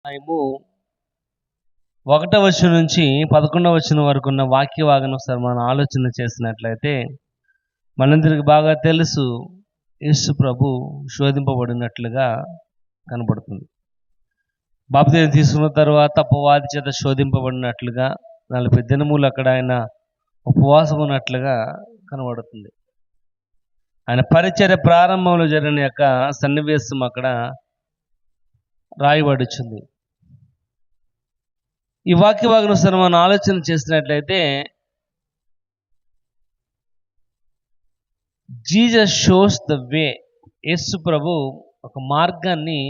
అధ్యాయము 1వ వచనం నుంచి 11వ వచనం వరకు ఉన్న వాక్య భాగం ఒకసారి మనం ఆలోచన చేసినట్లయితే మనందరికి బాగా తెలుసు, యేసు ప్రభు శోధింపబడినట్లుగా కనబడుతుంది. బాప్తిసం తీసుకున్న తర్వాత అపవాది చేత శోధింపబడినట్లుగా 40 దినములు అక్కడ ఆయన ఉపవాసం ఉన్నట్లుగా కనబడుతుంది. ఆయన పరిచర్య ప్రారంభంలో జరిగిన యొక్క సన్నివేశం అక్కడ రాయబడుచుంది. ఈ వాక్య భాగం సరే మనం ఆలోచన చేసినట్లయితే జీసస్ షోస్ ద వే, యేసు ప్రభు ఒక మార్గాన్ని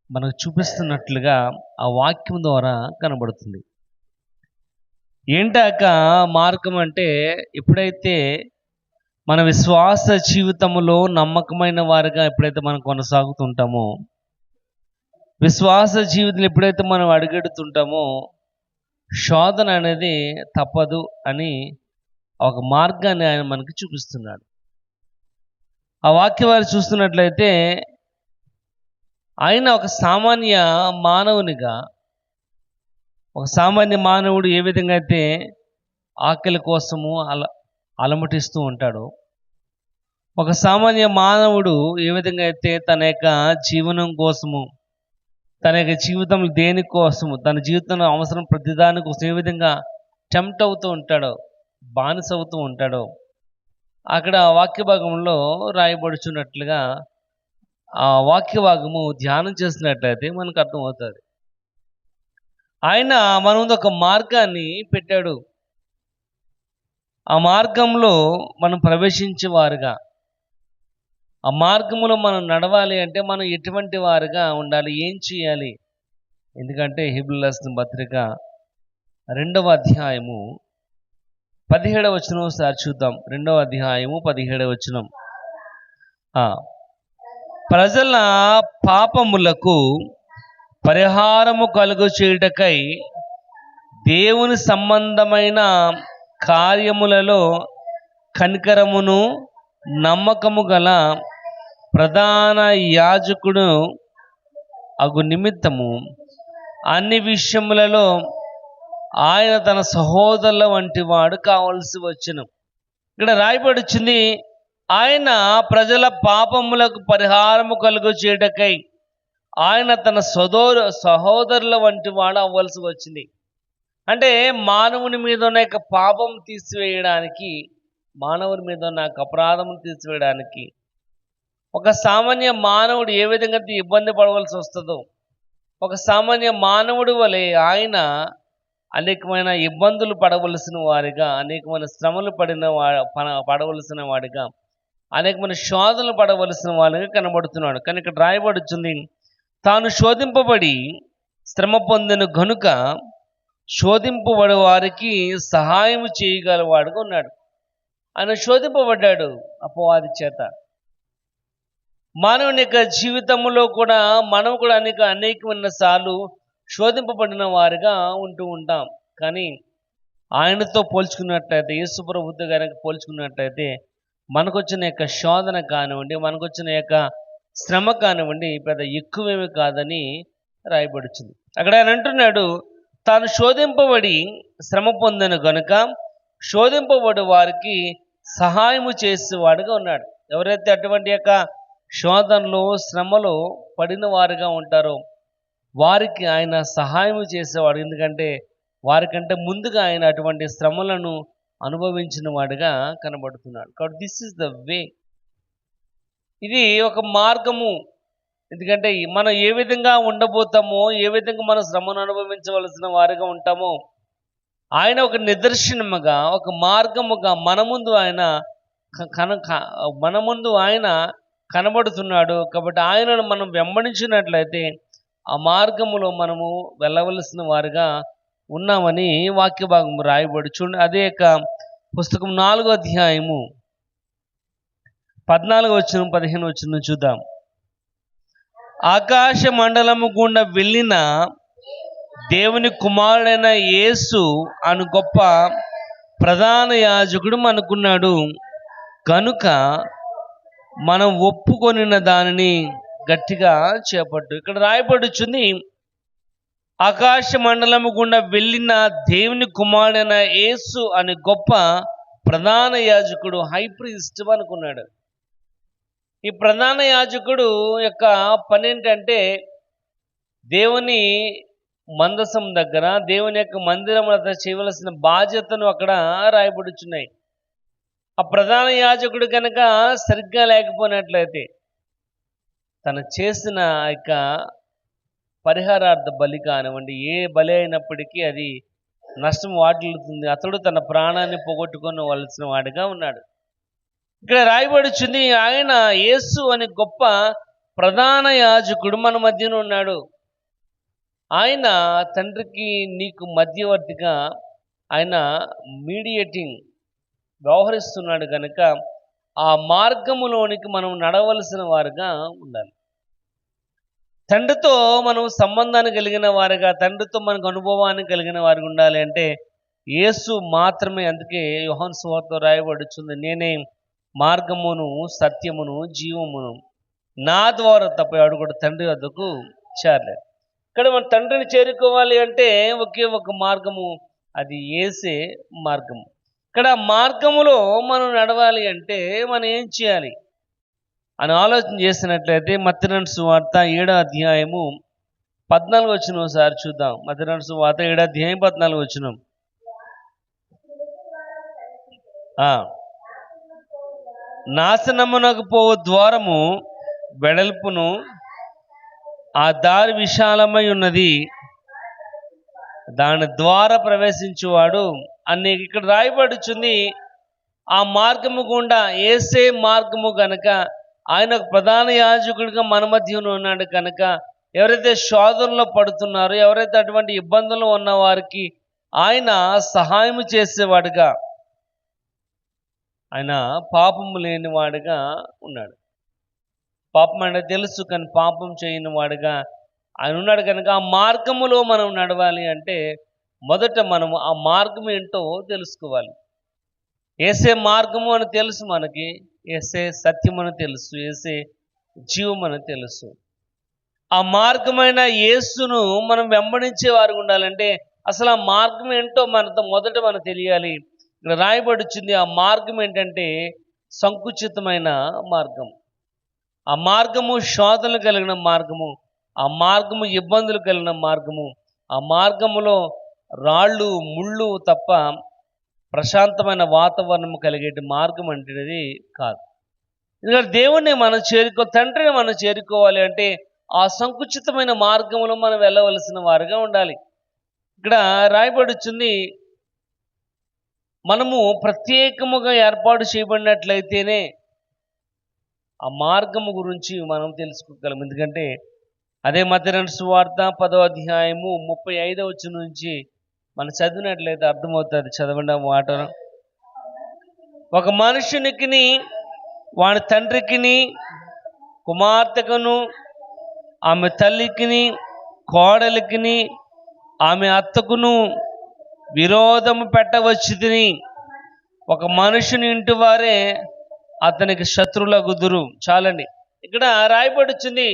మనకు చూపిస్తున్నట్లుగా ఆ వాక్యం ద్వారా కనబడుతుంది. ఏంటాక మార్గం అంటే, ఎప్పుడైతే మన విశ్వాస జీవితంలో నమ్మకమైన వారిగా ఎప్పుడైతే మనం కొనసాగుతుంటామో, విశ్వాస జీవితంలో ఎప్పుడైతే మనం అడుగెడుతుంటామో శోధన అనేది తప్పదు అని ఒక మార్గాన్ని ఆయన మనకి చూపిస్తున్నాడు. ఆ వాక్య వారు చూస్తున్నట్లయితే ఆయన ఒక సామాన్య మానవునిగా, ఒక సామాన్య మానవుడు ఏ విధంగా అయితే ఆకలి కోసము అలమటిస్తూ ఉంటాడో, ఒక సామాన్య మానవుడు ఏ విధంగా అయితే తన యొక్క జీవనం కోసము, తన యొక్క జీవితం దేనికోసము, తన జీవితంలో అవసరం ప్రతిదాని కోసం ఏ విధంగా టెంప్ట్ అవుతూ ఉంటాడో, బానిస అవుతూ ఉంటాడో, అక్కడ వాక్య భాగంలో రాయబడుచున్నట్లుగా ఆ వాక్య భాగము ధ్యానం చేసినట్లయితే మనకు అర్థమవుతుంది. ఆయన మన ముందు ఒక మార్గాన్ని పెట్టాడు. ఆ మార్గంలో మనం ప్రవేశించే వారుగా, ఆ మార్గంలో మనం నడవాలి అంటే మనం ఎటువంటి వారుగా ఉండాలి, ఏం చేయాలి? ఎందుకంటే హెబ్రీయులకు రాసిన పత్రిక 2వ అధ్యాయము 17వ వచనం ఒకసారి చూద్దాం. 2వ అధ్యాయము 17వ వచనం. ప్రజల పాపములకు పరిహారము కలుగు చేయుటకై దేవుని సంబంధమైన కార్యములలో కనికరమును నమ్మకము గల ప్రధాన యాజకుడు అగు నిమిత్తము అన్ని విషయములలో ఆయన తన సహోదరుల వంటి వాడు కావలసి వచ్చును. ఇక్కడ రాయబడుచుంది, ఆయన ప్రజల పాపములకు పరిహారము కలుగు చేయటకై ఆయన తన సహోదరుల వంటి వాడు అవ్వాల్సి వచ్చింది. అంటే మానవుని మీద ఉన్న యొక్క పాపం తీసివేయడానికి, మానవుని మీద ఉన్న అపరాధం తీసివేయడానికి ఒక సామాన్య మానవుడు ఏ విధంగా ఇబ్బంది పడవలసి వస్తుందో, ఒక సామాన్య మానవుడు వలె ఆయన అనేకమైన ఇబ్బందులు పడవలసిన వారిగా, అనేకమైన శ్రమలు పడవలసిన వాడిగా, అనేకమైన శోధనలు పడవలసిన వాడిగా కనబడుతున్నాడు. కానీ ఇక్కడ రాయబడుతుంది, తాను శోధింపబడి శ్రమ పొందిన గనుక శోధింపబడే వారికి సహాయం చేయగలవాడుగా ఉన్నాడు. ఆయన శోధింపబడ్డాడు అపవాది చేత. మానవుని యొక్క జీవితంలో కూడా మనం కూడా అనేకమైన సార్లు శోధింపబడిన వారిగా ఉంటూ ఉంటాం. కానీ ఆయనతో పోల్చుకున్నట్లయితే, యేసు ప్రభువుతో కనుక పోల్చుకున్నట్లయితే మనకు వచ్చిన యొక్క శోధన కానివ్వండి, మనకు వచ్చిన యొక్క శ్రమ కానివ్వండి పెద్ద ఎక్కువేమీ కాదని రాయబడుతుంది. అక్కడ ఆయన అంటున్నాడు, తాను శోధింపబడి శ్రమ పొందిన గనుక శోధింపబడి వారికి సహాయము చేసేవాడుగా ఉన్నాడు. ఎవరైతే అటువంటి యొక్క శోధనలో శ్రమలో పడిన వారుగా ఉంటారో వారికి ఆయన సహాయం చేసేవాడు. ఎందుకంటే వారికంటే ముందుగా ఆయన అటువంటి శ్రమలను అనుభవించిన వాడుగా కనబడుతున్నాడు. కాబట్టి దిస్ ఇస్ ద వే, ఇది ఒక మార్గము. ఎందుకంటే మనం ఏ విధంగా ఉండబోతామో, ఏ విధంగా మన శ్రమను అనుభవించవలసిన వారిగా ఉంటామో ఆయన ఒక నిదర్శనముగా, ఒక మార్గముగా మన ముందు ఆయన కనబడుతున్నాడు. కాబట్టి ఆయనను మనం వెంబడించినట్లయితే ఆ మార్గములో మనము వెళ్ళవలసిన వారిగా ఉన్నామని వాక్య భాగం రాయబడి చూడండి. అదే యొక్క పుస్తకం 4వ అధ్యాయము 14వ వచనం 15వ వచనం చూద్దాం. ఆకాశ మండలము గుండా వెళ్ళిన దేవుని కుమారుడైన యేసు అను గొప్ప ప్రధాన యాజకుడు మనకున్నాడు కనుక మనం ఒప్పుకొనిన దానిని గట్టిగా చేపట్టు. ఇక్కడ రాయబడుచుంది, ఆకాశ మండలము గుండా వెళ్ళిన దేవుని కుమారుడైన యేసు అనే గొప్ప ప్రధాన యాజకుడు హై ప్రీస్ట్ అనుకున్నాడు. ఈ ప్రధాన యాజకుడు యొక్క పని ఏంటంటే దేవుని మందసం దగ్గర దేవుని యొక్క మందిరం వద్ద చేయవలసిన బాధ్యతను అక్కడ రాయబడుచున్నాయి. ఆ ప్రధాన యాజకుడు కనుక సరిగ్గా లేకపోయినట్లయితే తను చేసిన యొక్క పరిహారార్థ బలి కానివ్వండి, ఏ బలి అయినప్పటికీ అది నష్టం వాటిల్లుతుంది. అతడు తన ప్రాణాన్ని పోగొట్టుకోవలసిన వాడిగా ఉన్నాడు. ఇక్కడ రాయబడుచుంది, ఆయన యేసు అనే గొప్ప ప్రధాన యాజకుడు మన మధ్యన ఉన్నాడు. ఆయన తండ్రికి నీకు మధ్యవర్తిగా ఆయన మీడియేటింగ్ వ్యవహరిస్తున్నాడు కనుక ఆ మార్గములోనికి మనం నడవలసిన వారుగా ఉండాలి. తండ్రితో మనం సంబంధాన్ని కలిగిన వారుగా, తండ్రితో మనకు అనుభవాన్ని కలిగిన వారుగా ఉండాలి అంటే యేసు మాత్రమే. అందుకే యోహాను సువార్తలో రాయబడుచుంది, నేనే మార్గమును సత్యమును జీవమును, నా ద్వారా తప్ప ఎవడు కూడా తండ్రి వద్దకు చేరలేదు. ఇక్కడ మన తండ్రిని చేరుకోవాలి అంటే ఒకే ఒక మార్గము, అది యేసే మార్గము. ఇక్కడ మార్గములో మనం నడవాలి అంటే మనం ఏం చేయాలి అని ఆలోచన చేసినట్లయితే మత్తయి సువార్త 7వ అధ్యాయము 14 వచనం ఒకసారి చూద్దాం. మత్తయి సువార్త 7వ అధ్యాయం 14 వచనం. నాశనమునకు పోవు ద్వారము వెడల్పును, ఆ దారి విశాలమై ఉన్నది, దాని ద్వారా ప్రవేశించువాడు అని ఇక్కడ రాయబడుచుంది. ఆ మార్గము గుండా యేసే మార్గము గనక ఆయన ప్రధాన యాజకుడిగా మన మధ్యలో ఉన్నాడు కనుక ఎవరైతే శోధనలో పడుతున్నారో, ఎవరైతే అటువంటి ఇబ్బందులు ఉన్న వారికి ఆయన సహాయం చేసేవాడుగా, ఆయన పాపము లేని వాడుగా ఉన్నాడు. పాపం అంటే తెలుసు కానీ పాపం చేయని వాడుగా ఆయన ఉన్నాడు కనుక ఆ మార్గములో మనం నడవాలి అంటే మొదట మనము ఆ మార్గం ఏంటో తెలుసుకోవాలి. యేసే మార్గము అని తెలుసు మనకి, యేసే సత్యం అని తెలుసు, యేసే జీవం అని తెలుసు. ఆ మార్గమైన యేసును మనం వెంబడించే వారు ఉండాలంటే అసలు ఆ మార్గం ఏంటో మొదట మనకు తెలియాలి. ఇక్కడ రాయబడుచుంది, ఆ మార్గం ఏంటంటే సంకుచితమైన మార్గం. ఆ మార్గము శోధనలు కలిగిన మార్గము, ఆ మార్గము ఇబ్బందులు కలిగిన మార్గము, ఆ మార్గములో రాళ్ళు ముళ్ళు తప్ప ప్రశాంతమైన వాతావరణం కలిగేటి మార్గం అంటేది కాదు. ఎందుకంటే దేవుణ్ణి మనం తండ్రిని మనం చేరుకోవాలి అంటే ఆ సంకుచితమైన మార్గంలో మనం వెళ్ళవలసిన వారుగా ఉండాలి. ఇక్కడ రాయబడుచుంది, మనము ప్రత్యేకముగా ఏర్పాటు చేయబడినట్లయితేనే ఆ మార్గము గురించి మనం తెలుసుకోగలం. ఎందుకంటే అదే మత్తయి సువార్త 10వ అధ్యాయము 35వ వచనం నుంచి మనం చదివినట్లయితే అర్థమవుతుంది. చదవండి మాటను. ఒక మనుషునికి వాడి తండ్రికిని, కుమార్తెకును, ఆమె తల్లికిని, కోడలికిని, ఆమె అత్తకును విరోధము పెట్టవచ్చుదని, ఒక మనుషుని ఇంటి వారే అతనికి శత్రువులగుదురు. చాలండి. ఇక్కడ రాయబడుచుంది,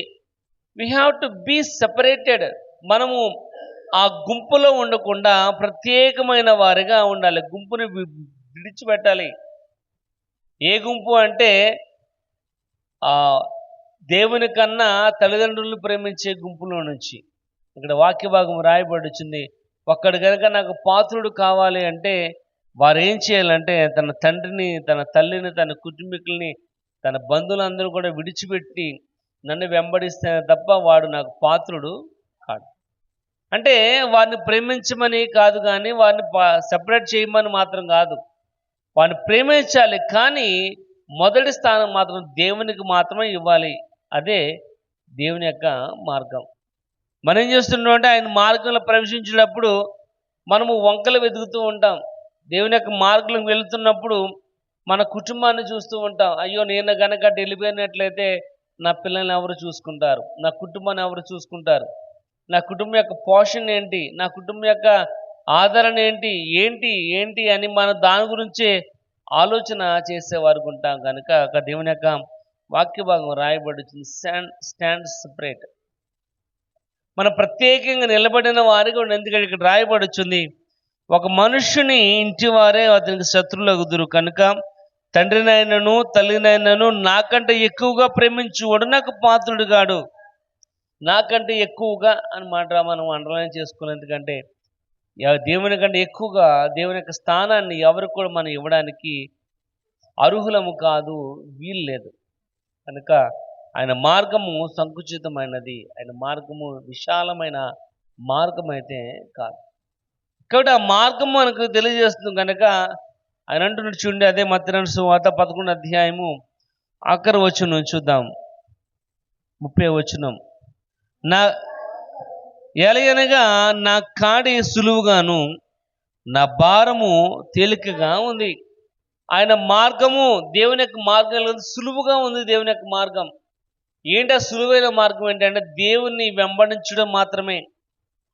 we have to be separated. మనము ఆ గుంపులో ఉండకుండా ప్రత్యేకమైన వారిగా ఉండాలి. గుంపుని విడిచిపెట్టాలి. ఏ గుంపు అంటే ఆ దేవుని కన్నా తల్లిదండ్రులను ప్రేమించే గుంపులో నుంచి. ఇక్కడ వాక్య భాగం రాయబడుచుంది, ఒక్కడు కనుక నాకు పాత్రుడు కావాలి అంటే వారు ఏం చేయాలంటే తన తండ్రిని, తన తల్లిని, తన కుటుంబీకుల్ని, తన బంధువులందరూ కూడా విడిచిపెట్టి నన్ను వెంబడిస్తే తప్ప వాడు నాకు పాత్రుడు కాడు. అంటే వారిని ప్రేమించమని కాదు, కానీ వారిని సెపరేట్ చేయమని మాత్రం కాదు. వారిని ప్రేమించాలి, కానీ మొదటి స్థానం మాత్రం దేవునికి మాత్రమే ఇవ్వాలి. అదే దేవుని యొక్క మార్గం. మనం ఏం చేస్తున్నాం అంటే ఆయన మార్గంలో ప్రవేశించేటప్పుడు మనము వంకలు వెతుకుతూ ఉంటాం. దేవుని యొక్క మార్గంలోకి వెళుతున్నప్పుడు మన కుటుంబాన్ని చూస్తూ ఉంటాం. అయ్యో, నేను గనక వెళ్ళిపోయినట్లయితే నా పిల్లల్ని ఎవరు చూసుకుంటారు, నా కుటుంబాన్ని ఎవరు చూసుకుంటారు, నా కుటుంబం యొక్క పోషణ ఏంటి, నా కుటుంబం యొక్క ఆదరణ ఏంటి ఏంటి ఏంటి అని మనం దాని గురించే ఆలోచన చేసేవారు ఉంటాం. కనుక అక్కడ దేవుని యొక్క వాక్య భాగం రాయబడుతుంది, స్టాండ్ సెపరేట్. మన ప్రత్యేకంగా నిలబడిన వారిగా ఉండి, ఎందుకంటే ఇక్కడ రాయబడుచుంది, ఒక మనుష్యుని ఇంటి వారే అతనికి శత్రువులగుదురు కనుక తండ్రినైనను తల్లినైనను నాకంటే ఎక్కువగా ప్రేమించువాడు నాకు పాత్రుడు కాడు. నాకంటే ఎక్కువగా అని మాట మనం అండర్లైన్ చేసుకోవాలి. ఎందుకంటే దేవుని కంటే ఎక్కువగా దేవుని యొక్క స్థానాన్ని ఎవరికి కూడా మనం ఇవ్వడానికి అర్హులము కాదు, వీలు లేదు. కనుక ఆయన మార్గము సంకుచితమైనది, ఆయన మార్గము విశాలమైన మార్గం అయితే కాదు. కాబట్టి ఆ మార్గం మనకు తెలియజేస్తుంది. కనుక ఆయన అంటున్నాడు చూడండి, అదే మత్తయి సువార్త 11వ అధ్యాయము ఆఖరి వచనం చూద్దాం, 30వ వచనం. నా ఎలయనగా నా కాడి సులువుగాను నా భారము తేలికగా ఉంది. ఆయన మార్గము, దేవుని యొక్క మార్గం సులువుగా ఉంది. దేవుని యొక్క మార్గం ఏంటి? ఆ సులువైన మార్గం ఏంటంటే దేవుణ్ణి వెంబడించడం మాత్రమే.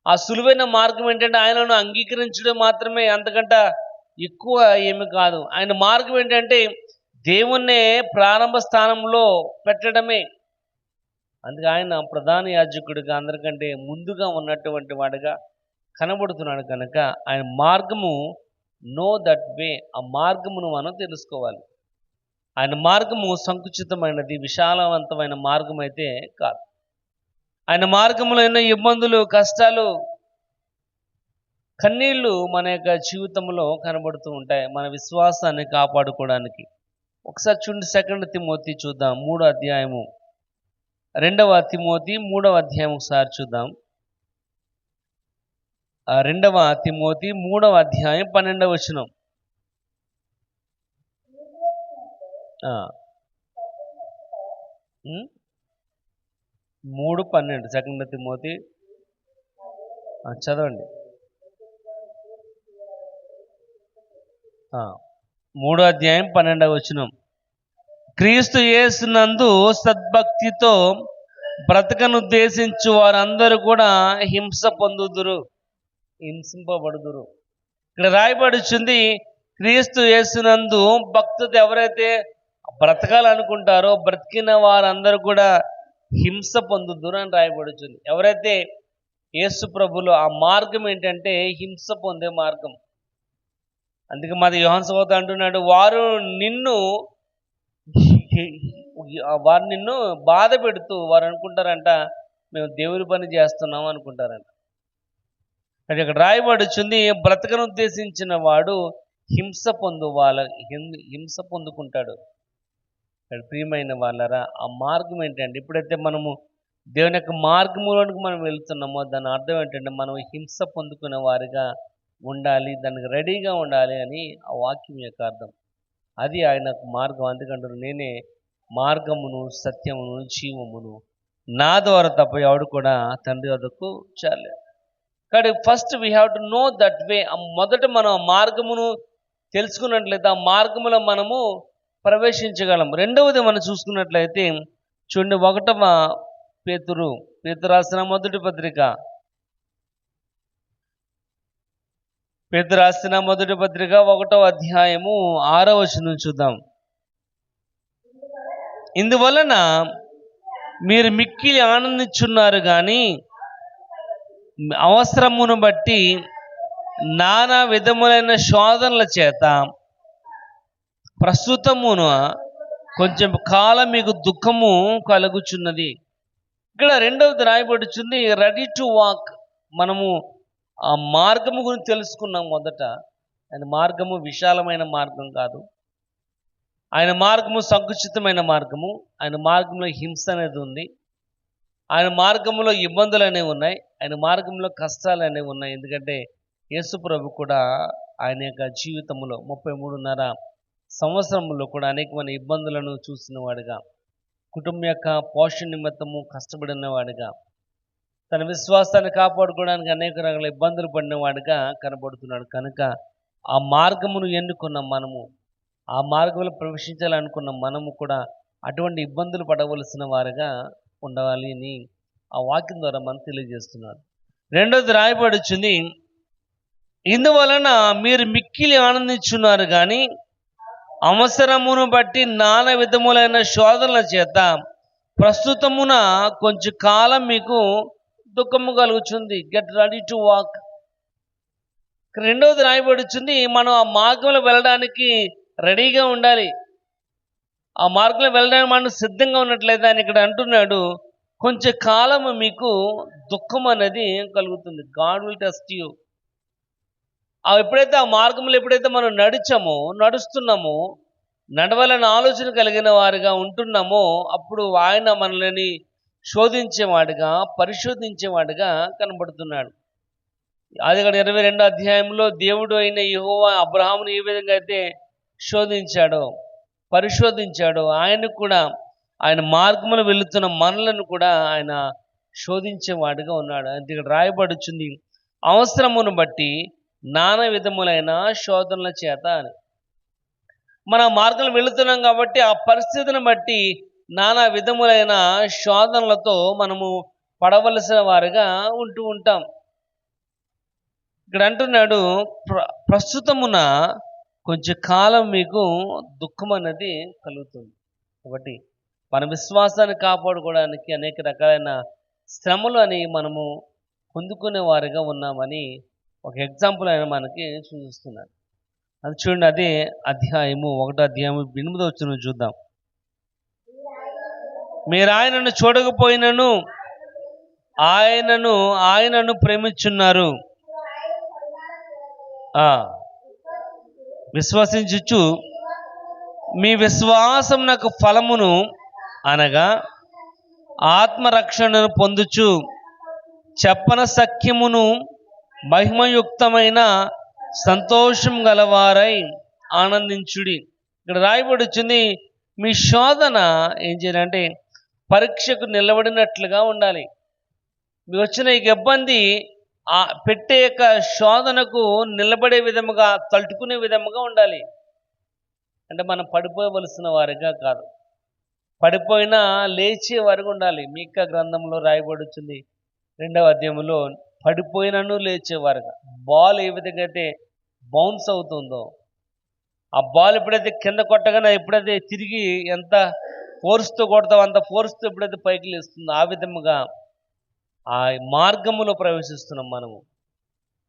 ఆ సులువైన మార్గం ఏంటంటే ఆయనను అంగీకరించడం మాత్రమే, అంతకంటే ఎక్కువ ఏమి కాదు. ఆయన మార్గం ఏంటంటే దేవుణ్ణే ప్రారంభ స్థానంలో పెట్టడమే. అందుకే ఆయన ప్రధాన యాజకుడిగా అందరికంటే ముందుగా ఉన్నటువంటి వాడిగా కనబడుతున్నాడు. కనుక ఆయన మార్గము, నో దట్ వే, ఆ మార్గమును మనం తెలుసుకోవాలి. ఆయన మార్గము సంకుచితమైనది, విశాలవంతమైన మార్గం అయితే కాదు. ఆయన మార్గంలో ఎన్నో ఇబ్బందులు, కష్టాలు, కన్నీళ్లు మన యొక్క జీవితంలో కనబడుతూ ఉంటాయి, మన విశ్వాసాన్ని కాపాడుకోవడానికి. ఒకసారి చూడండి, 2 తిమోతి చూద్దాం, 3వ అధ్యాయము. 2వ తిమోతి 3వ అధ్యాయం ఒకసారి చూద్దాం. 2వ తిమోతి 3వ అధ్యాయం 12వ వచనం. 3:12 2 తిమోతి చదవండి. 3వ అధ్యాయం 12వ వచనం. క్రీస్తు యేసునందు సద్భక్తితో బ్రతకనుద్దేశించు వారందరూ కూడా హింసింపబడుదురు. ఇక్కడ రాయబడుచుంది, క్రీస్తు యేసునందు భక్తులు ఎవరైతే బ్రతకాలనుకుంటారో బ్రతికిన వారందరూ కూడా హింస పొందుదురు అని రాయబడుచుంది. ఎవరైతే యేసు ప్రభులో, ఆ మార్గం ఏంటంటే హింస పొందే మార్గం. అందుకే మాది యోహాను సువార్త అంటున్నాడు, వారు నిన్ను బాధ పెడుతూ వారు అనుకుంటారంట మేము దేవుని పని చేస్తున్నాం అనుకుంటారంట. అది ఇక్కడ రాయబడుచుంది, బ్రతకను ఉద్దేశించిన వాడు హింస పొందుకుంటాడు. ప్రియమైన వాళ్ళరా, ఆ మార్గం ఏంటంటే ఎప్పుడైతే మనము దేవుని యొక్క మార్గంలోనికి మనం వెళ్తున్నామో దాని అర్థం ఏంటంటే మనం హింస పొందుకునే వారిగా ఉండాలి, దానికి రెడీగా ఉండాలి అని ఆ వాక్యం యొక్క అర్థం. అది ఆయన మార్గం. అందుకంటారు, నేనే మార్గమును సత్యమును జీవమును, నా ద్వారా తప్ప ఎవడు కూడా తండ్రి వద్దకు చేరలేడు. కాబట్టి first we have to know that way. మొదట మనం ఆ మార్గమును తెలుసుకున్నట్లయితే ఆ మార్గములో మనము ప్రవేశించగలం. రెండవది మనం చూసుకున్నట్లయితే చూడండి, 1వ పేతురు రాసిన మొదటి పత్రిక, పేతురు రాసిన మొదటి పత్రిక 1వ అధ్యాయము 6వ వచనం చూద్దాం. ఇందువలన మీరు మిక్కిలి ఆనందించున్నారు కానీ అవసరమును బట్టి నానా విధములైన శోధనల చేత ప్రస్తుతమున కొంచెం కాలం మీకు దుఃఖము కలుగుచున్నది. ఇక్కడ రెండవది రాయబడుచుంది, రెడీ టు వాక్. మనము ఆ మార్గము గురించి తెలుసుకున్నాం. మొదట ఆయన మార్గము విశాలమైన మార్గం కాదు, ఆయన మార్గము సంకుచితమైన మార్గము. ఆయన మార్గంలో హింస అనేది ఉంది, ఆయన మార్గంలో ఇబ్బందులు అనేవి ఉన్నాయి, ఆయన మార్గంలో కష్టాలు అనేవి ఉన్నాయి. ఎందుకంటే యేసు ప్రభు కూడా ఆయన యొక్క జీవితంలో 33.5 సంవత్సరంలో కూడా అనేకమైన ఇబ్బందులను చూసిన వాడిగా, కుటుంబం యొక్క పోషణ నిమిత్తము కష్టపడిన వాడిగా, తన విశ్వాసాన్ని కాపాడుకోవడానికి అనేక రకాల ఇబ్బందులు పడిన వాడిగా కనబడుతున్నాడు. కనుక ఆ మార్గమును ఎన్నుకున్న మనము, ఆ మార్గంలో ప్రవేశించాలనుకున్న మనము కూడా అటువంటి ఇబ్బందులు పడవలసిన వారిగా ఉండాలి అని ఆ వాక్యం ద్వారా మనం తెలియజేస్తున్నాడు. రెండోది రాయబడుచుంది, ఇందువలన మీరు మిక్కిలి ఆనందించున్నారు కానీ అవసరమును బట్టి నానా విధములైన శోధనల చేత ప్రస్తుతమున కొంచెం కాలం మీకు దుఃఖము కలుగుతుంది. Get ready to walk. రెండవది రాయబడుతుంది, మనం ఆ మార్గంలో వెళ్ళడానికి రెడీగా ఉండాలి. ఆ మార్గంలో వెళ్ళడానికి మనం సిద్ధంగా ఉన్నట్లయితే ఆయన ఇక్కడ అంటున్నాడు, కొంచెం కాలము మీకు దుఃఖం అనేది కలుగుతుంది. God will test you. ఎప్పుడైతే ఆ మార్గంలో ఎప్పుడైతే మనం నడుస్తున్నామో, నడవాలని ఆలోచన కలిగిన వారిగా ఉంటున్నామో, అప్పుడు ఆయన మనల్ని శోధించేవాడుగా, పరిశోధించేవాడుగా కనబడుతున్నాడు. అది ఇక్కడ 22వ అధ్యాయంలో దేవుడు అయిన యెహోవా అబ్రహామును ఏ విధంగా అయితే శోధించాడో, పరిశోధించాడో, ఆయనకు కూడా ఆయన మార్గంలో వెళుతున్న మనలను కూడా ఆయన శోధించేవాడుగా ఉన్నాడు. అది ఇక్కడ రాయబడుచుంది, అవసరమును బట్టి నానా విధములైన శోధనల చేత అని. మన మార్గంలో వెళుతున్నాం కాబట్టి ఆ పరిస్థితిని బట్టి నానా విధములైన శోధనలతో మనము పడవలసిన వారుగా ఉంటూ ఉంటాం. ఇక్కడ అంటున్నాడు, ప్రస్తుతమున కొంచెం కాలం మీకు దుఃఖం అనేది కలుగుతుంది. కాబట్టి మన విశ్వాసాన్ని కాపాడుకోవడానికి అనేక రకాలైన శ్రమలు అని మనము పొందుకునే వారిగా ఉన్నామని ఒక ఎగ్జాంపుల్ ఆయన మనకి సూచిస్తున్నాడు. అది చూడండి, అదే అధ్యాయము 1వ అధ్యాయము 8వ వచనం చూద్దాం. మీరు ఆయనను చూడకపోయినను ఆయనను ప్రేమించున్నారు, విశ్వసించుచు మీ విశ్వాసం నాకు ఫలమును అనగా ఆత్మరక్షణను పొందుచు చెప్పన సఖ్యమును మహిమయుక్తమైన సంతోషం గలవారై ఆనందించుడి. ఇక్కడ రాయబడుచుంది, మీ శోధన ఏం చేయాలంటే పరీక్షకు నిలబడినట్లుగా ఉండాలి. మీకు వచ్చిన ఈ ఇబ్బంది పెట్టే యొక్క శోధనకు నిలబడే విధముగా, తట్టుకునే విధముగా ఉండాలి. అంటే మనం పడిపోవలసిన వారిగా కాదు, పడిపోయినా లేచే వారిగా ఉండాలి. మీకా గ్రంథంలో రాయబడుతుంది 2వ అధ్యాయంలో, పడిపోయినను లేచేవారుగా. బాల్ ఏ విధంగా అయితే బౌన్స్ అవుతుందో, ఆ బాల్ ఎప్పుడైతే కింద కొట్టగానే ఎప్పుడైతే తిరిగి ఎంత ఫోర్స్తో కొడతావు అంత ఫోర్స్తో ఎప్పుడైతే పైకి లేస్తుందో, ఆ విధముగా ఆ మార్గములో ప్రవేశిస్తున్నాం మనము.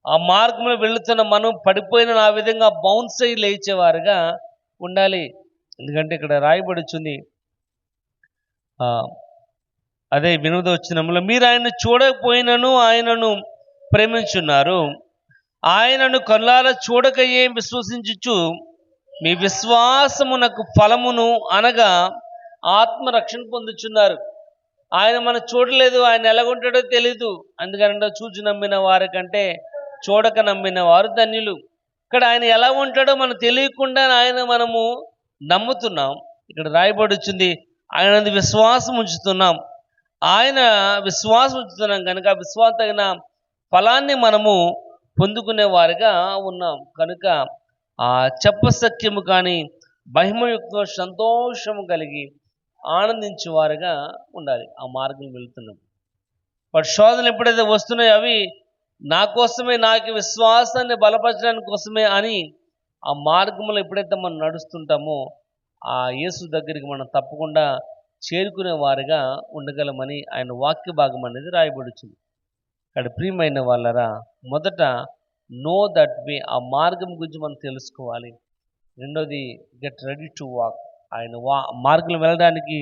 ఆ మార్గంలో వెళుతున్న మనం పడిపోయిన ఆ విధంగా బౌన్స్ అయ్యి లేచేవారుగా ఉండాలి. ఎందుకంటే ఇక్కడ రాయబడుచుంది, అదే 8వ వచనంలో, మీరు ఆయన్ని చూడకపోయినను ఆయనను ప్రేమించున్నారు, ఆయనను కళ్ళారా చూడకయే విశ్వసించుచు మీ విశ్వాసమునకు ఫలమును అనగా ఆత్మరక్షణ పొందుచున్నారు. ఆయన మనం చూడలేదు, ఆయన ఎలాగుంటాడో తెలీదు. అందుకనంటే చూచి నమ్మిన వారి కంటే చూడక నమ్మిన వారు ధన్యులు. ఇక్కడ ఆయన ఎలా ఉంటాడో మనకు తెలియకుండా ఆయన మనము నమ్ముతున్నాం. ఇక్కడ రాయబడుచుంది, ఆయన విశ్వాసం ఉంచుతున్నాం. ఆయన విశ్వాసం ఉంచుతున్నాం కనుక విశ్వాసం తగిన ఫలాన్ని మనము పొందుకునే వారిగా ఉన్నాం. కనుక ఆ చెప్పసఖ్యము కానీ మహిమయుక్త సంతోషము కలిగి ఆనందించే వారుగా ఉండాలి. ఆ మార్గం వెళుతున్నాం. వాటి శోధనలు ఎప్పుడైతే వస్తున్నాయో అవి నా కోసమే, నాకు విశ్వాసాన్ని బలపరచడానికి కోసమే అని ఆ మార్గంలో ఎప్పుడైతే మనం నడుస్తుంటామో ఆ యేసు దగ్గరికి మనం తప్పకుండా చేరుకునే వారిగా ఉండగలమని ఆయన వాక్య భాగం అనేది రాయబడుతుంది. ఇక్కడ ప్రియమైన వాళ్ళరా, మొదట నో దట్ వే, ఆ మార్గం గురించి మనం తెలుసుకోవాలి. రెండోది గెట్ రెడీ టు వాక్. ఆయన మార్గంలో వెళ్ళడానికి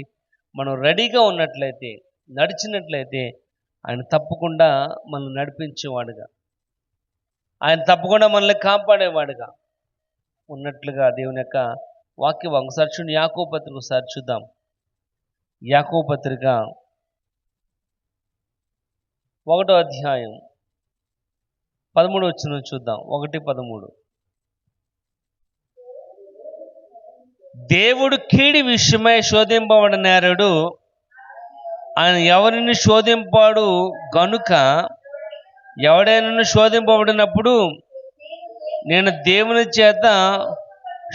మనం రెడీగా ఉన్నట్లయితే, నడిచినట్లయితే ఆయన తప్పకుండా మనల్ని నడిపించేవాడుగా, ఆయన తప్పకుండా మనల్ని కాపాడేవాడుగా ఉన్నట్లుగా దేవుని యొక్క వాక్యం. ఒకసారి చూడండి, యాకోబు పత్రిక ఒకసారి చూద్దాం. యాకోబు పత్రిక 1వ అధ్యాయం 13వ వచనం చూద్దాం. 1:13. దేవుడు కీడి విషయమై శోధింపబడినాడు, ఆయన ఎవరిని శోధింపాడు గనుక ఎవడైనా శోధింపబడినప్పుడు నేను దేవుని చేత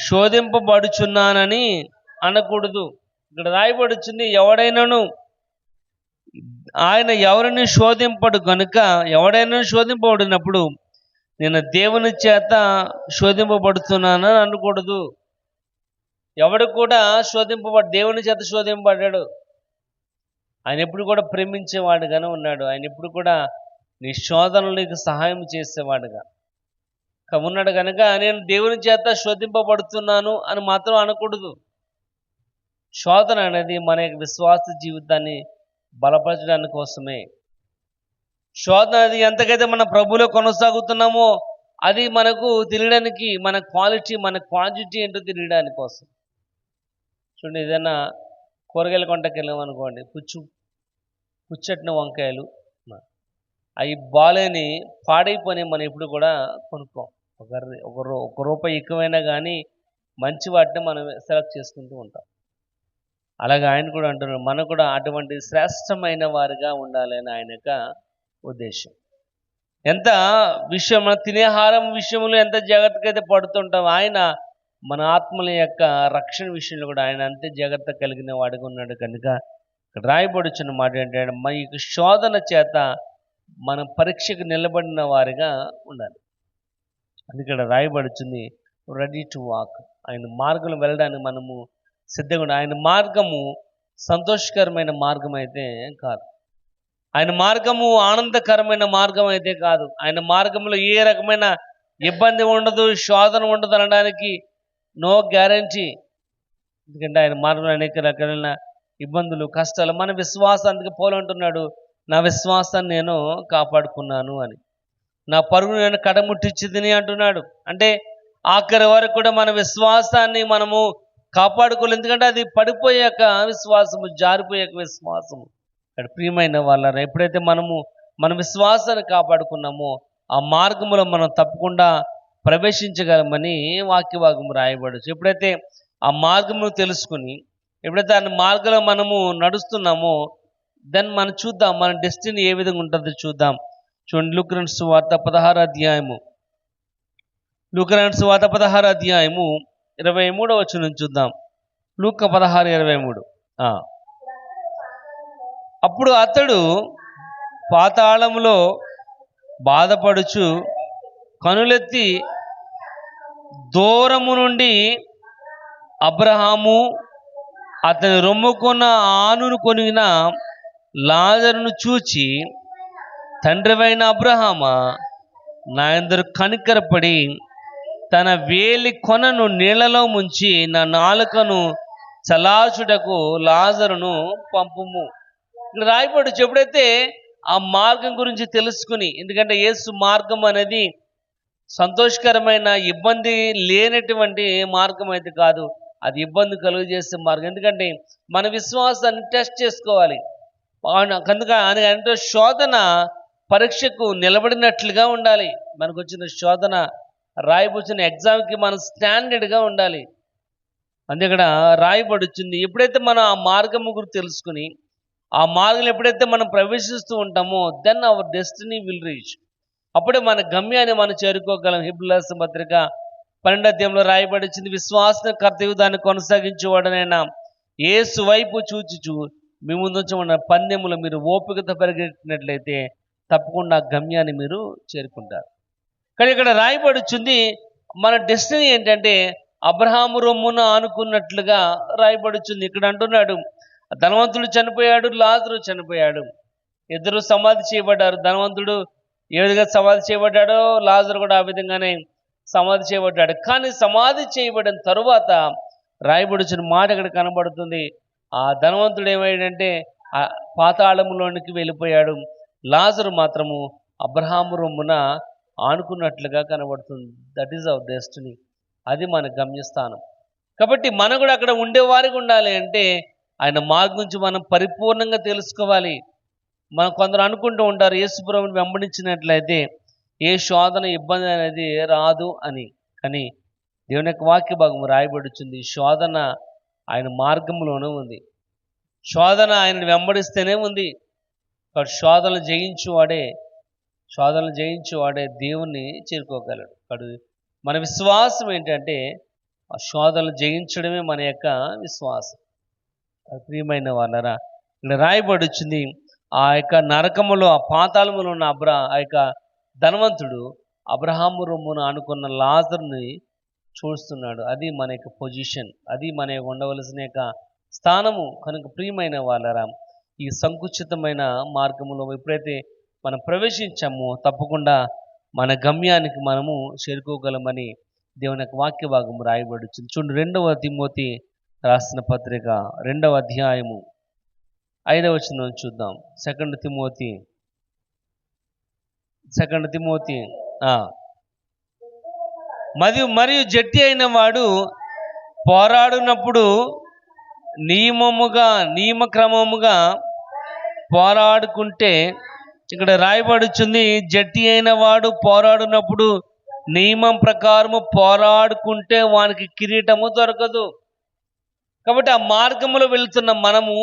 శోధింపబడుచున్నానని అనకూడదు. ఇక్కడ రాయబడుచుంది, ఎవడైనాను, ఆయన ఎవరిని శోధింపడు కనుక ఎవడైనా శోధింపబడినప్పుడు నేను దేవుని చేత శోధింపబడుతున్నానని అనకూడదు. ఎవడు కూడా దేవుని చేత శోధింపబడ్డాడు. ఆయన ఎప్పుడు కూడా ప్రేమించేవాడుగానే ఉన్నాడు. ఆయన ఎప్పుడు కూడా నీ శోధనలు నీకు సహాయం చేసేవాడుగా ఉన్నాడు కనుక నేను దేవుని చేత శోధింపబడుతున్నాను అని మాత్రం అనకూడదు. శోధన అనేది మన యొక్క విశ్వాస జీవితాన్ని బలపరచడానికి కోసమే. శోధన అది ఎంతకైతే మన ప్రభువులో కొనసాగుతున్నామో అది మనకు తెలియడానికి, మన క్వాలిటీ మన క్వాంటిటీ ఏంటో తెలియడానికి కోసం. చూడండి, ఏదైనా కూరగాయల కొంటకి వెళ్ళామనుకోండి, పుచ్చట్టిన వంకాయలు అవి బాలేని పాడైపోయి మనం ఎప్పుడు కూడా కొనుక్కోం. ఒక రూపాయి ఎక్కువైనా కానీ మంచి వాటిని మనం సెలెక్ట్ చేసుకుంటూ ఉంటాం. అలాగే ఆయన కూడా అంటున్నాడు, మనం కూడా అటువంటి శ్రేష్టమైన వారిగా ఉండాలి అని ఆయన యొక్క ఉద్దేశం. ఎంత విషయం, మన తినేహారం విషయంలో ఎంత జాగ్రత్తగా అయితే పడుతుంటాం, ఆయన మన ఆత్మల యొక్క రక్షణ విషయంలో కూడా ఆయన అంతే జాగ్రత్త కలిగిన వాడిగా ఉన్నాడు. కనుక ఇక్కడ రాయబడుచున్న మాట ఏంటంటే, మన యొక్క శోధన చేత మనం పరీక్షకు నిలబడిన వారిగా ఉండాలి. అది ఇక్కడ రాయబడుచుంది, రెడీ టు వాక్. ఆయన మార్గంలో వెళ్ళడానికి మనము సిద్ధంగా ఉండాలి. ఆయన మార్గము సంతోషకరమైన మార్గం అయితే కాదు. ఆయన మార్గము ఆనందకరమైన మార్గం అయితే కాదు. ఆయన మార్గంలో ఏ రకమైన ఇబ్బంది ఉండదు, శోధన ఉండదు అనడానికి నో గ్యారంటీ. ఎందుకంటే ఆయన మార్గంలో అనేక రకాలైన ఇబ్బందులు, కష్టాలు, మన విశ్వాసానికి పోలంటున్నాడు, నా విశ్వాసాన్ని నేను కాపాడుకున్నాను అని, నా పరుగును నేను కడముట్టించింది అంటున్నాడు. అంటే ఆఖరి వరకు కూడా మన విశ్వాసాన్ని మనము కాపాడుకోలేదు. ఎందుకంటే అది పడిపోయాక విశ్వాసము, జారిపోయాక విశ్వాసము. ఇక్కడ ప్రియమైన వాళ్ళ ఎప్పుడైతే మనము మన విశ్వాసాన్ని కాపాడుకున్నామో ఆ మార్గంలో మనం తప్పకుండా ప్రవేశించగలమని వాక్యభాగం రాయబడచ్చు. ఎప్పుడైతే ఆ మార్గము తెలుసుకుని ఎప్పుడైతే ఆ మార్గంలో మనము నడుస్తున్నామో దెన్ మనం చూద్దాం మన డెస్టినీ ఏ విధంగా ఉంటుందో చూద్దాం. చూడండి, లూకాసు సువార్త 16వ అధ్యాయము, లూకాసు సువార్త 16వ అధ్యాయము 23వ వచనం చూద్దాం. లూకా 16:23. అప్పుడు అతడు పాతాళములో బాధపడుచు కనులెత్తి దూరము నుండి అబ్రహాము అతని రొమ్ముకున్న ఆనును కొనిన లాజరును చూచి, తండ్రివైన అబ్రహామా, నా యందు కనికరపడి తన వేలి కొనను నీళ్లలో ముంచి నా నాలుకను చలార్చుటకు లాజరును పంపుము. ఇక్కడ రాయబడి ఎప్పుడైతే ఆ మార్గం గురించి తెలుసుకుని, ఎందుకంటే యేసు మార్గం అనేది సంతోషకరమైన ఇబ్బంది లేనటువంటి మార్గం అయితే కాదు, అది ఇబ్బంది కలుగజేసే మార్గం. ఎందుకంటే మన విశ్వాసాన్ని టెస్ట్ చేసుకోవాలి కనుక అంటే శోధన పరీక్షకు నిలబడినట్లుగా ఉండాలి. మనకు వచ్చిన శోధన రాయబోచిన ఎగ్జామ్కి మనం స్టాండర్డ్గా ఉండాలి. అందుకే ఇక్కడ రాయబడుతుంది, ఎప్పుడైతే మనం ఆ మార్గము గురించి తెలుసుకుని ఆ మార్గంలో ఎప్పుడైతే మనం ప్రవేశిస్తూ ఉంటామో then our destiny will reach. అప్పుడే మన గమ్యాన్ని మనం చేరుకోగలం. హెబ్రీయుల పత్రిక 12వ అధ్యాయంలో రాయబడింది, విశ్వాసం కర్తవ్యం దాన్ని కొనసాగించేవాడనైనా యేసు వైపు చూచుచు మీ ముందు ఉన్న పందెములు మీరు ఓపికతో పరిగెట్టినట్లయితే తప్పకుండా గమ్యాన్ని మీరు చేరుకుంటారు. కానీ ఇక్కడ రాయబడుచుంది మన డెస్టినీ ఏంటంటే అబ్రహాము రొమ్మున ఆనుకున్నట్లుగా రాయబడుచుంది. ఇక్కడ అంటున్నాడు, ధనవంతుడు చనిపోయాడు, లాజరు చనిపోయాడు, ఇద్దరు సమాధి చేయబడ్డారు. ధనవంతుడు ఏ విధంగా సమాధి చేయబడ్డాడో లాజరు కూడా ఆ విధంగానే సమాధి చేయబడ్డాడు. కానీ సమాధి చేయబడిన తరువాత రాయబడుచున్న మాట ఇక్కడ కనబడుతుంది, ఆ ధనవంతుడు ఏమయ్యాడంటే ఆ పాతాళములోనికి వెళ్ళిపోయాడు, లాజరు మాత్రము అబ్రహాము రొమ్మున ఆనుకున్నట్లుగా కనబడుతుంది. That is our destiny. అది మన గమ్యస్థానం. కాబట్టి మనం కూడా అక్కడ ఉండేవారికి ఉండాలి అంటే ఆయన మార్గం గురించి మనం పరిపూర్ణంగా తెలుసుకోవాలి. మనం కొందరు అనుకుంటూ ఉంటారు, యేసుప్రభువుని వెంబడించినట్లయితే ఏ శోధన ఇబ్బంది అనేది రాదు అని. కానీ దేవుని యొక్క వాక్య భాగం రాయబడుచుంది, శోధన ఆయన మార్గంలోనే ఉంది, శోధన ఆయనను వెంబడిస్తేనే ఉంది. కాబట్టి శోధనలు జయించువాడే దేవుణ్ణి చేరుకోగలడు. కాబట్టి మన విశ్వాసం ఏంటంటే ఆ శోధనలు జయించడమే మన యొక్క విశ్వాసం. ప్రియమైన వాళ్ళరా, ఇక్కడ రాయబడుచుంది, ఆ యొక్క నరకములో ఆ పాతాళములో ఉన్న ఆ యొక్క ధనవంతుడు అబ్రహాము రొమ్మును అనుకున్న లాజరుని చూస్తున్నాడు. అది మన యొక్క పొజిషన్, అది మన యొక్క ఉండవలసిన యొక్క స్థానము. కనుక ప్రియమైన వాళ్ళరా, ఈ సంకుచితమైన మార్గంలో ఎప్పుడైతే మనం ప్రవేశించామో తప్పకుండా మన గమ్యానికి మనము చేరుకోగలమని దేవుని యొక్క వాక్య భాగం రాయబడుతుంది. చూడండి, 2వ తిమోతి రాసిన పత్రిక 2వ అధ్యాయము 5వ వచనం చూద్దాం. సెకండ్ తిమోతి మరియు జట్టి అయిన వాడు పోరాడినప్పుడు నియమక్రమముగా పోరాడుకుంటే, ఇక్కడ రాయబడుచుంది, జట్టి అయిన వాడు పోరాడినప్పుడు నియమం ప్రకారము పోరాడుకుంటే వానికి కిరీటము దొరకదు. కాబట్టి ఆ మార్గంలో వెళుతున్న మనము,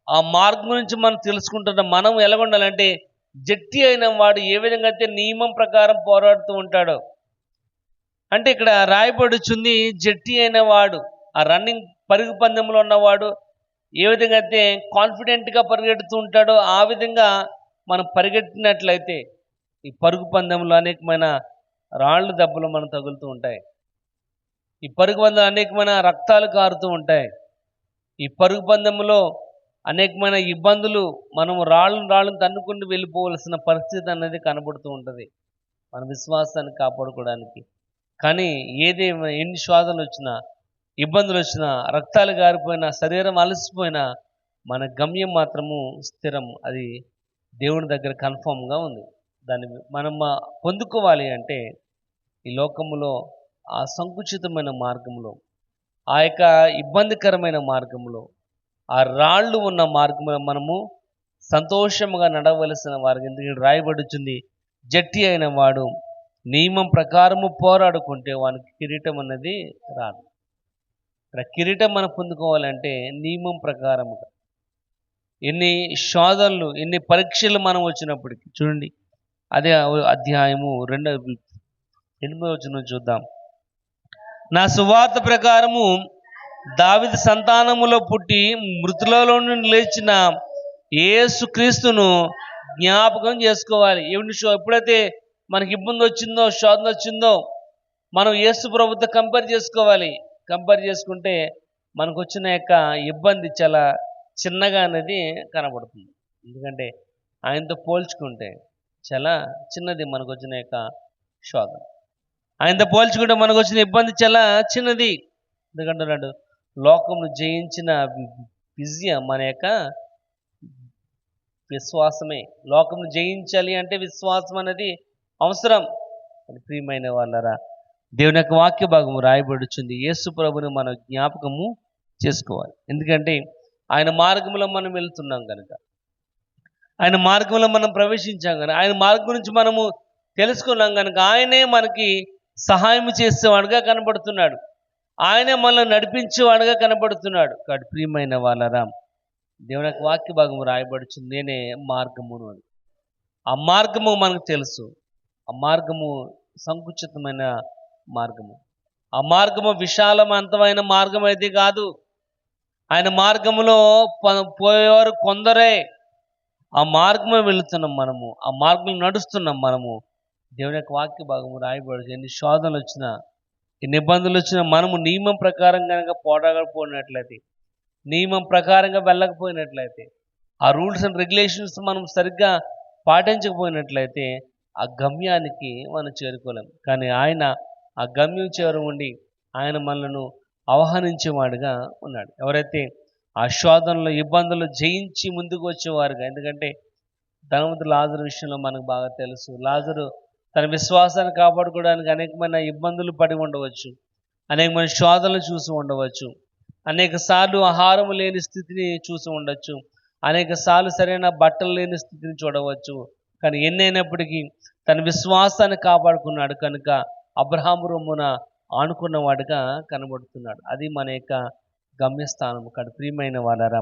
ఆ మార్గం నుంచి మనం తెలుసుకుంటున్న మనం ఎలా ఉండాలంటే, జట్టి అయిన వాడు ఏ విధంగా అయితే నియమం ప్రకారం పోరాడుతూ ఉంటాడో, అంటే ఇక్కడ రాయబడుచుంది జట్టి అయిన వాడు, ఆ రన్నింగ్ పరుగు పందెంలో ఉన్నవాడు ఏ విధంగా అయితే కాన్ఫిడెంట్గా పరిగెడుతూ ఉంటాడో ఆ విధంగా మనం పరిగెట్టినట్లయితే ఈ పరుగు పందెంలో అనేకమైన రాళ్ళు దెబ్బలు మనం తగులుతూ ఉంటాయి. ఈ పరుగు పందెం అనేకమైన రక్తాలు కారుతూ ఉంటాయి. ఈ పరుగు పందెంలో అనేకమైన ఇబ్బందులు, మనం రాళ్ళను తన్నుకుంటూ వెళ్ళిపోవలసిన పరిస్థితి అనేది కనబడుతూ ఉంటుంది మన విశ్వాసాన్ని కాపాడుకోవడానికి. కానీ ఎన్ని శోధనలు వచ్చినా, ఇబ్బందులు వచ్చినా, రక్తాలు గారిపోయినా, శరీరం అలసిపోయినా మన గమ్యం మాత్రము స్థిరం. అది దేవుని దగ్గర కన్ఫామ్గా ఉంది. దాన్ని మనం పొందుకోవాలి అంటే ఈ లోకములో ఆ సంకుచితమైన మార్గంలో, ఆ యొక్క ఇబ్బందికరమైన మార్గంలో, ఆ రాళ్ళు ఉన్న మార్గంలో మనము సంతోషముగా నడవలసిన వారికి, ఎందుకంటే రాయబడుచుంది, జట్టి అయిన వాడు నియమం ప్రకారము పోరాడుకుంటే వానికి కిరీటం అన్నది రాదు. ఇక్కడ కిరీటం మనం పొందుకోవాలంటే నియమం ప్రకారముగా. ఎన్ని శోధనలు, ఎన్ని పరీక్షలు మనం వచ్చినప్పటికీ, చూడండి అదే అధ్యాయము 8వ వచనం చూద్దాం. నా సువార్త ప్రకారము దావీదు సంతానములో పుట్టి మృతులలో నుండి లేచిన యేసుక్రీస్తును జ్ఞాపకం చేసుకోవాలి. ఎప్పుడైతే మనకి ఇబ్బంది వచ్చిందో, శోధన వచ్చిందో, మనం యేసు ప్రభుతో కంపేర్ చేసుకోవాలి. కంపేర్ చేసుకుంటే మనకు వచ్చిన యొక్క ఇబ్బంది చాలా చిన్నగా అనేది కనబడుతుంది. ఎందుకంటే ఆయనతో పోల్చుకుంటే చాలా చిన్నది మనకు వచ్చిన యొక్క శోధన. ఆయనతో పోల్చుకుంటే మనకు వచ్చిన ఇబ్బంది చాలా చిన్నది. ఎందుకంటున్నాడు, లోకమును జయించిన విజయం మన యొక్క విశ్వాసమే. లోకమును జయించాలి అంటే విశ్వాసం అనేది అవసరం. ప్రియమైన వాళ్ళరా, దేవుని యొక్క వాక్య భాగము రాయబడుచుంది, యేసు ప్రభుని మనం జ్ఞాపకము చేసుకోవాలి. ఎందుకంటే ఆయన మార్గంలో మనం వెళ్తున్నాం కనుక, ఆయన మార్గంలో మనం ప్రవేశించాం కనుక, ఆయన మార్గం నుంచి మనము తెలుసుకున్నాం కనుక ఆయనే మనకి సహాయం చేసేవాడుగా కనబడుతున్నాడు. ఆయనే మనల్ని నడిపించేవాడుగా కనబడుతున్నాడు. కాబట్టి ప్రియమైన వాళ్ళరా, దేవుని యొక్క వాక్య భాగము రాయబడుచుంది, నేనే మార్గమును అని. ఆ మార్గము మనకు తెలుసు. ఆ మార్గము సంకుచితమైన మార్గము. ఆ మార్గము విశాలవంతమైన మార్గం అయితే కాదు. ఆయన మార్గములో పోయేవారు కొందరే. ఆ మార్గమే వెళుతున్నాం మనము, ఆ మార్గం నడుస్తున్నాం మనము. దేవుని యొక్క వాక్య భాగము రాయబడి, ఎన్ని శోధనలు వచ్చినా, ఎన్ని ఇబ్బందులు వచ్చినా, మనము నియమం ప్రకారం కనుక పోరాడకపోయినట్లయితే, నియమం ప్రకారంగా వెళ్ళకపోయినట్లయితే, ఆ రూల్స్ అండ్ రెగ్యులేషన్స్ మనం సరిగ్గా పాటించకపోయినట్లయితే ఆ గమ్యానికి మనం చేరుకోలేం. కానీ ఆయన ఆ గమ్యం చేరు ఉండి ఆయన మనలను ఆహ్వానించేవాడుగా ఉన్నాడు. ఎవరైతే ఆ శోధనలో, ఇబ్బందులు జయించి ముందుకు వచ్చేవారుగా. ఎందుకంటే ధనవంతుడు లాజరు విషయంలో మనకు బాగా తెలుసు. లాజరు తన విశ్వాసాన్ని కాపాడుకోవడానికి అనేకమైన ఇబ్బందులు పడి ఉండవచ్చు, అనేకమైన శోధనలు చూసి ఉండవచ్చు, అనేక సార్లు ఆహారం లేని స్థితిని చూసి ఉండొచ్చు, అనేక సార్లు సరైన బట్టలు లేని స్థితిని చూడవచ్చు. కానీ ఎన్నైనప్పటికీ తన విశ్వాసాన్ని కాపాడుకున్నాడు కనుక అబ్రహాము రొమ్మున ఆనుకున్నవాడుగా కనబడుతున్నాడు. అది మన యొక్క గమ్యస్థానం. కానీ ప్రియమైన వాళ్ళరా,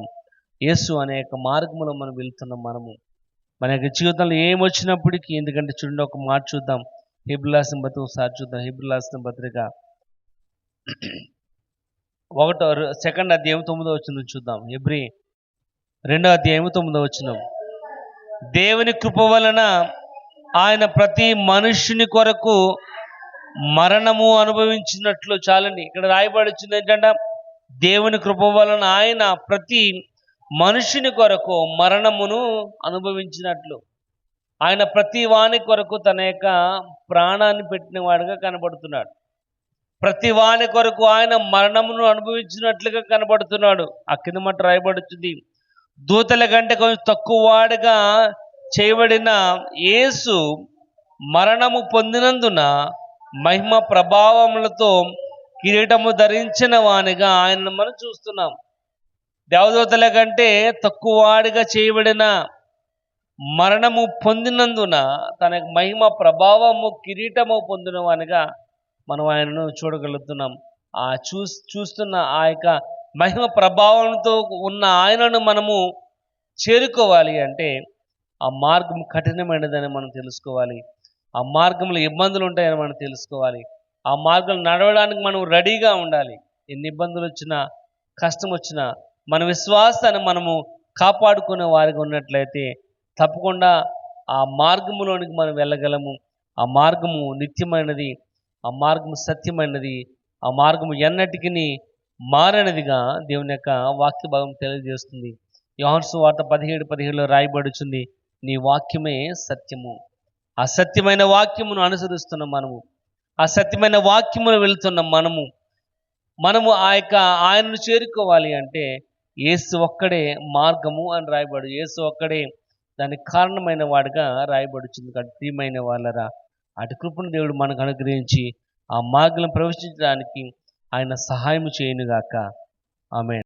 యేసు అనే యొక్క మార్గంలో మనం వెళ్తున్నాం. మన యొక్క జీవితంలో ఏమొచ్చినప్పటికీ, ఎందుకంటే చూడండి, ఒక మాట చూద్దాం. హెబ్రీయులకు రాసిన పత్రిక ఒకసారి చూద్దాం. హెబ్రీయులకు రాసిన పత్రిక 2వ అధ్యాయం 9వ వచనం చూద్దాం. హెబ్రీ 2వ అధ్యాయం 9వ వచనం. దేవుని కృప వలన ఆయన ప్రతి మనుష్యుని కొరకు మరణము అనుభవించినట్లు. చాలండి, ఇక్కడ రాయబడి వచ్చింది ఏంటంటే, దేవుని కృప వలన ఆయన ప్రతి మనుషుని కొరకు మరణమును అనుభవించినట్లు ఆయన ప్రతి వాని కొరకు తన యొక్క ప్రాణాన్ని పెట్టిన వాడిగా కనబడుతున్నాడు. ప్రతి వాని కొరకు ఆయన మరణమును అనుభవించినట్లుగా కనబడుతున్నాడు. ఆ కింద మాట రాయబడుతుంది, దూతల కంటే కొంచెం తక్కువ వాడిగా చేయబడిన యేసు మరణము పొందినందున మహిమ ప్రభావములతో కిరీటము ధరించిన వానిగా ఆయనను మనం చూస్తున్నాం. దేవదూతల కంటే తక్కువ వాడిగా చేయబడిన మరణము పొందినందున తన మహిమ ప్రభావము కిరీటము పొందిన వానిగా మనం ఆయనను చూడగలుగుతున్నాం. ఆ చూస్తున్న ఆ యొక్క మహిమ ప్రభావంతో ఉన్న ఆయనను మనము చేరుకోవాలి అంటే ఆ మార్గం కఠినమైనదని మనం తెలుసుకోవాలి. ఆ మార్గంలో ఇబ్బందులు ఉంటాయని మనం తెలుసుకోవాలి. ఆ మార్గం నడవడానికి మనం రెడీగా ఉండాలి. ఎన్ని ఇబ్బందులు వచ్చినా, కష్టం వచ్చినా మన విశ్వాసాన్ని మనము కాపాడుకునే వారిగా ఉన్నట్లయితే తప్పకుండా ఆ మార్గములోనికి మనం వెళ్ళగలము. ఆ మార్గము నిత్యమైనది, ఆ మార్గము సత్యమైనది, ఆ మార్గము ఎన్నటికి మారనిదిగా దేవుని యొక్క వాక్య భాగం తెలియజేస్తుంది. యోహాను సువార్త 17:17 రాయబడుచుంది, నీ వాక్యమే సత్యము. ఆ సత్యమైన వాక్యమును అనుసరిస్తున్నాం మనము. ఆ సత్యమైన వాక్యమును వెళుతున్నాం మనము ఆ యొక్క ఆయనను చేరుకోవాలి అంటే యేసు ఒక్కడే మార్గము అని రాయబడు. యేసు ఒక్కడే దానికి కారణమైన వాడిగా రాయబడుచుంది. ప్రియమైన వాళ్ళరా, అటు కృపను దేవుడు మనకు అనుగ్రహించి ఆ మార్గం ప్రవేశించడానికి ఆయన సహాయం చేయనుగాక. ఆమేన్.